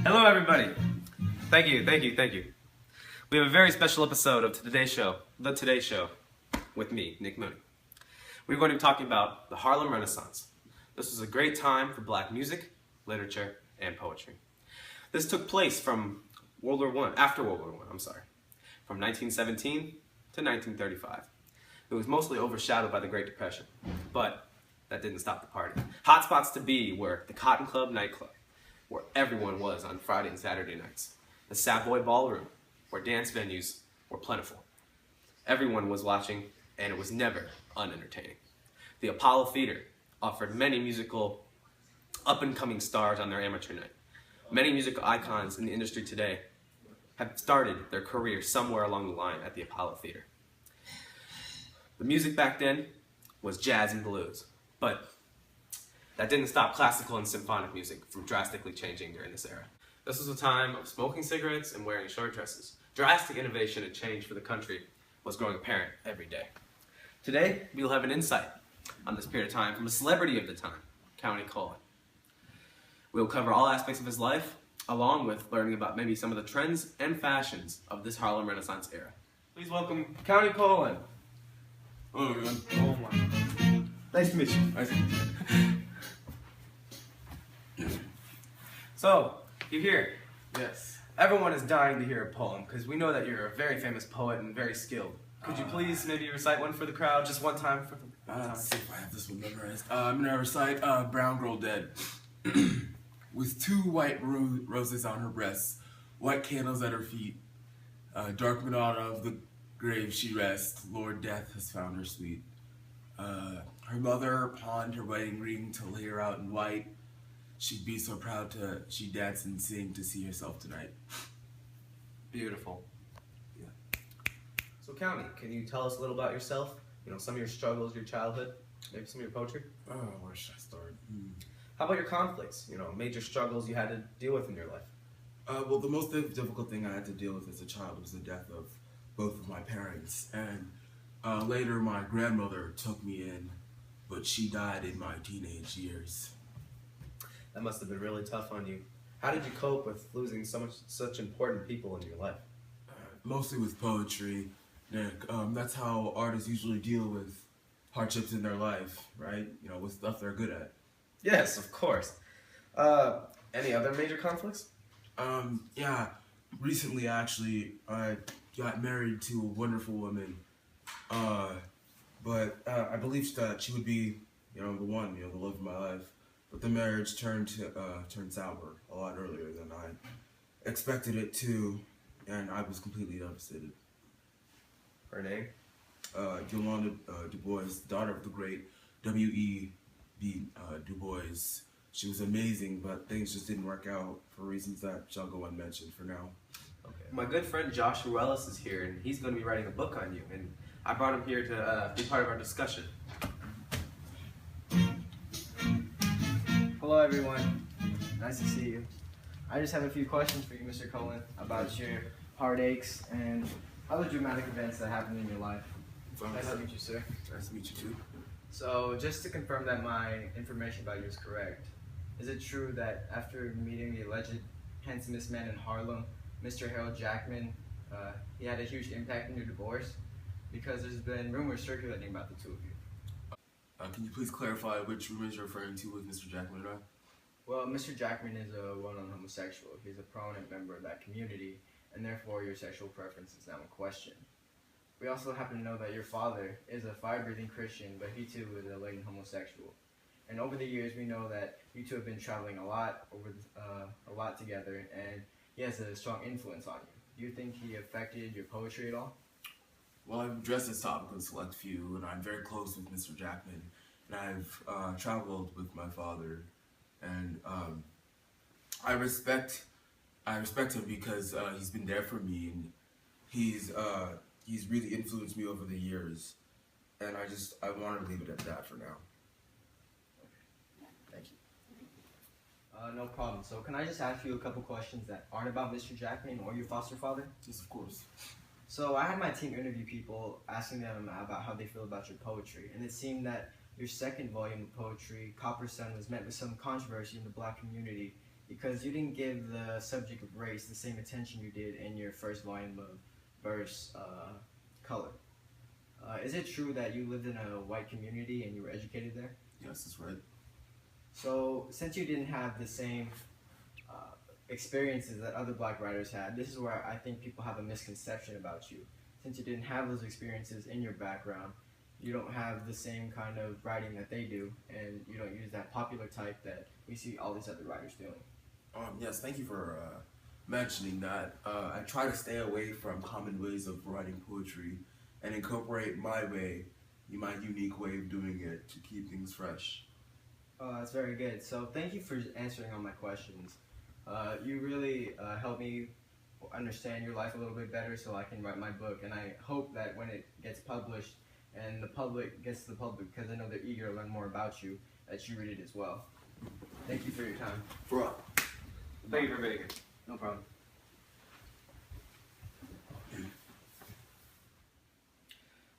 Hello, everybody. Thank you. We have a very special episode of The Today Show, with me, Nick Mooney. We're going to be talking about the Harlem Renaissance. This was a great time for black music, literature, and poetry. This took place from after World War I, from 1917 to 1935. It was mostly overshadowed by the Great Depression, but that didn't stop the party. Hotspots to be were the Cotton Club nightclub, where everyone was on Friday and Saturday nights. The Savoy Ballroom, where dance venues were plentiful. Everyone was watching, and it was never unentertaining. The Apollo Theater offered many musical up-and-coming stars on their amateur night. Many musical icons in the industry today have started their career somewhere along the line at the Apollo Theater. The music back then was jazz and blues, but that didn't stop classical and symphonic music from drastically changing during this era. This was a time of smoking cigarettes and wearing short dresses. Drastic innovation and change for the country was growing apparent every day. Today, we'll have an insight on this period of time from a celebrity of the time, Countee Cullen. We'll cover all aspects of his life, along with learning about maybe some of the trends and fashions of this Harlem Renaissance era. Please welcome Countee Cullen. Hello, everyone. Oh my. Nice to meet you. Nice to meet you. So, you're here. Yes. Everyone is dying to hear a poem, because we know that you're a very famous poet and very skilled. Could you please maybe recite one for the crowd, just one time for the Let's see if I have this one memorized. I'm gonna recite Brown Girl Dead. With two white roses on her breasts, white candles at her feet, dark Madonna of the grave she rests, Lord Death has found her sweet. Her mother pawned her wedding ring to lay her out in white. She'd be so proud she'd dance and sing to see herself tonight. Beautiful. Yeah. So Countee, can you tell us a little about yourself? You know, some of your struggles, your childhood, maybe some of your poetry? Oh, where should I start? How about your conflicts? You know, major struggles you had to deal with in your life? Well, the most difficult thing I had to deal with as a child was the death of both of my parents. And later my grandmother took me in, but she died in my teenage years. That must have been really tough on you. How did you cope with losing such important people in your life? Mostly with poetry, Nick. That's how artists usually deal with hardships in their life, right? You know, with stuff they're good at. Yes, of course. Any other major conflicts? Yeah. Recently, actually, I got married to a wonderful woman. But I believed that she would be, the one, the love of my life. But the marriage turned sour a lot earlier than I expected it to, and I was completely devastated. Her name? Yolanda Du Bois, daughter of the great W.E.B. Du Bois. She was amazing, but things just didn't work out for reasons that shall go unmentioned for now. Okay. My good friend Joshua Ellis is here, and he's going to be writing a book on you, and I brought him here to be part of our discussion. Hello everyone, nice to see you. I just have a few questions for you, Mr. Cullen, about your heartaches and other dramatic events that happened in your life. Nice to meet you, sir. Nice to meet you too. So, just to confirm that my information about you is correct, is it true that after meeting the alleged handsomest man in Harlem, Mr. Harold Jackman, he had a huge impact on your divorce? Because there's been rumors circulating about the two of you. Can you please clarify which rumors you're referring to with Mr. Jackman and I? Well, Mr. Jackman is a well-known homosexual. He's a prominent member of that community, and therefore your sexual preference is now in question. We also happen to know that your father is a fire-breathing Christian, but he too is a latent homosexual. And over the years, we know that you two have been traveling a lot together, and he has a strong influence on you. Do you think he affected your poetry at all? Well, I've addressed this topic with Select Few, and I'm very close with Mr. Jackman, and I've traveled with my father, and I respect him because he's been there for me, and he's really influenced me over the years, and I want to leave it at that for now. Thank you. No problem. So can I just ask you a couple questions that aren't about Mr. Jackman or your foster father? Yes, of course. So I had my team interview people, asking them about how they feel about your poetry, and it seemed that your second volume of poetry, Copper Sun, was met with some controversy in the black community because you didn't give the subject of race the same attention you did in your first volume of verse, Color. Is it true that you lived in a white community and you were educated there? Yes, that's right. So, since you didn't have the same experiences that other black writers had, this is where I think people have a misconception about you. Since you didn't have those experiences in your background, you don't have the same kind of writing that they do, and you don't use that popular type that we see all these other writers doing. Yes, thank you for mentioning that. I try to stay away from common ways of writing poetry and incorporate my way, my unique way of doing it to keep things fresh. That's very good. So thank you for answering all my questions. You really helped me understand your life a little bit better so I can write my book, and I hope that when it gets published and the public gets to the public, because I know they're eager to learn more about you, that you read it as well. Thank you for your time. Bro. Thank you for being here. No problem.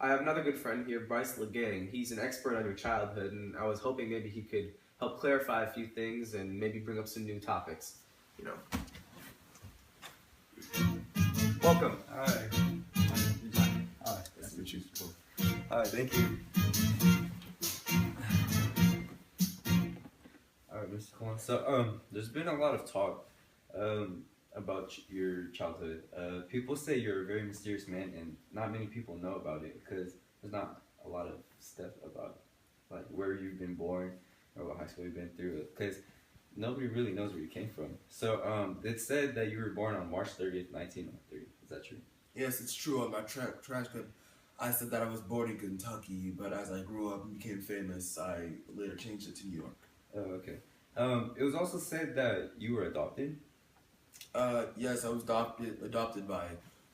I have another good friend here, Bryce Legang. He's an expert on your childhood, and I was hoping maybe he could help clarify a few things and maybe bring up some new topics. You know. Welcome. Hi. Hi. Nice to meet you. Hi, thank you. Alright, Mr. Cullen. So, there's been a lot of talk about your childhood. People say you're a very mysterious man, and not many people know about it because there's not a lot of stuff about like where you've been born or what high school you've been through. Because nobody really knows where you came from. So, it said that you were born on March 30th, 1903. Is that true? Yes, it's true. On my transcript, I said that I was born in Kentucky, but as I grew up and became famous, I later changed it to New York. Oh, okay. It was also said that you were adopted. Yes, I was adopted by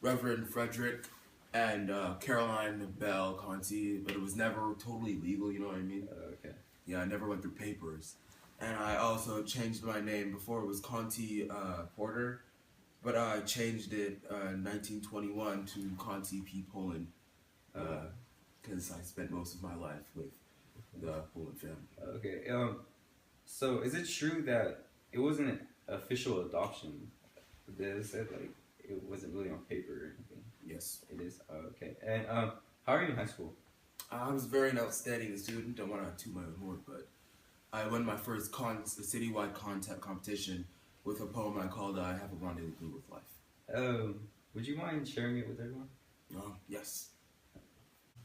Reverend Frederick and Caroline Bell Countee, but it was never totally legal, you know what I mean? Okay. Yeah, I never went through papers. And I also changed my name. Before it was Countee Porter, but I changed it in 1921 to Countee P. Cullen, because I spent most of my life with the Cullen family. Okay. So is it true that it wasn't an official adoption? They said like it wasn't really on paper or anything. Yes. It is. Okay. And how are you in high school? I was very an outstanding student. Don't want to toot my own horn, but I won my first citywide competition with a poem I called "I Have a Rendezvous with Life." Would you mind sharing it with everyone? Yes.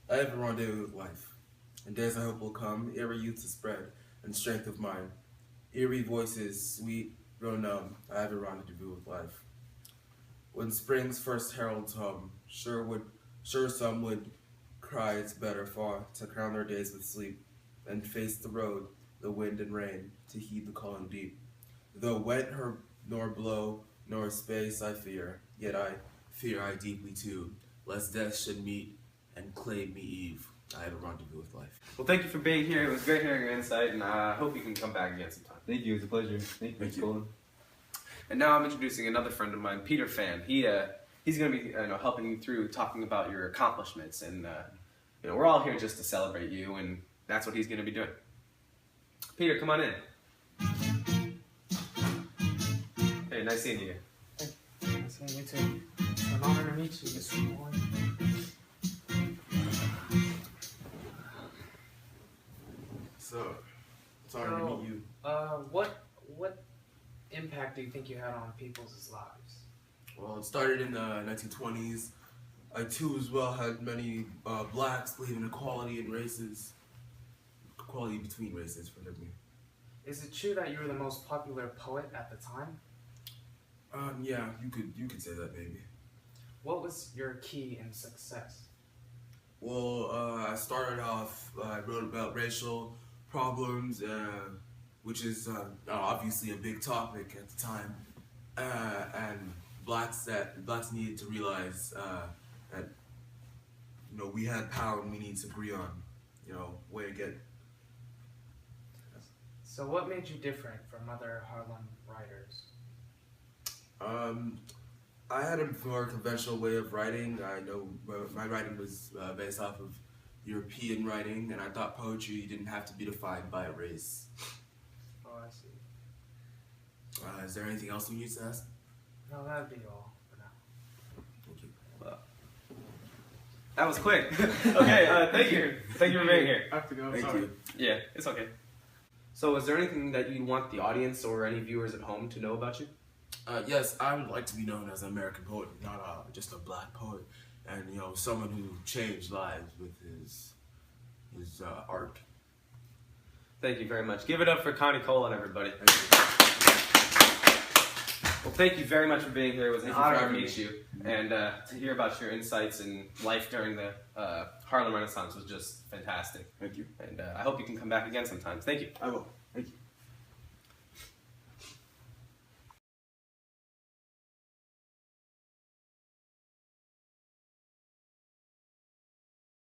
I have a rendezvous with life, and days I hope will come, eerie youth to spread, and strength of mind. Eerie voices, sweet, grow numb, I have a rendezvous with life. When spring's first heralds hum, sure some would cry it's better far to crown their days with sleep, and face the road, the wind and rain, to heed the calling deep. Though wet her nor blow, nor space I fear, yet I fear I deeply too, lest death should meet and claim me Eve. I have a rendezvous with life. Well, thank you for being here. It was great hearing your insight, and I hope you can come back again sometime. Thank you. It was a pleasure. Thank you, Thank Mr. you. Cullen. And now I'm introducing another friend of mine, Peter Fan. He's going to be helping you through talking about your accomplishments, and we're all here just to celebrate you, and that's what he's going to be doing. Peter, come on in. Hey, nice seeing you. Nice seeing you too. It's an honor to meet you, Mr. Cullen. So, it's an honor to meet you. What impact do you think you had on people's lives? Well, it started in the 1920s. I too as well had many blacks believe in equality in races. Equality between races, forgive me. Is it true that you were the most popular poet at the time? Yeah, you could say that maybe. What was your key in success? Well, I started off, I wrote about racial problems, which is obviously a big topic at the time, and blacks needed to realize that we had power and we need to agree on way to get. So what made you different from other Harlem writers? I had a more conventional way of writing. I know my writing was based off of European writing, and I thought poetry didn't have to be defined by a race. Oh, I see. Is there anything else we need to ask? No, that'd be all for now. Thank you. That was quick. Okay, thank you. Thank you for being here. I have to go. Thank Sorry. you. Yeah, it's okay. So, is there anything that you want the audience or any viewers at home to know about you? Yes, I would like to be known as an American poet, not just a black poet, and someone who changed lives with his art. Thank you very much. Give it up for Connie Cullen, everybody. Well, thank you very much for being here. It was an honor to meet you, and to hear about your insights and life during the Harlem Renaissance was just fantastic. Thank you. And I hope you can come back again sometime. Thank you. I will. Thank you.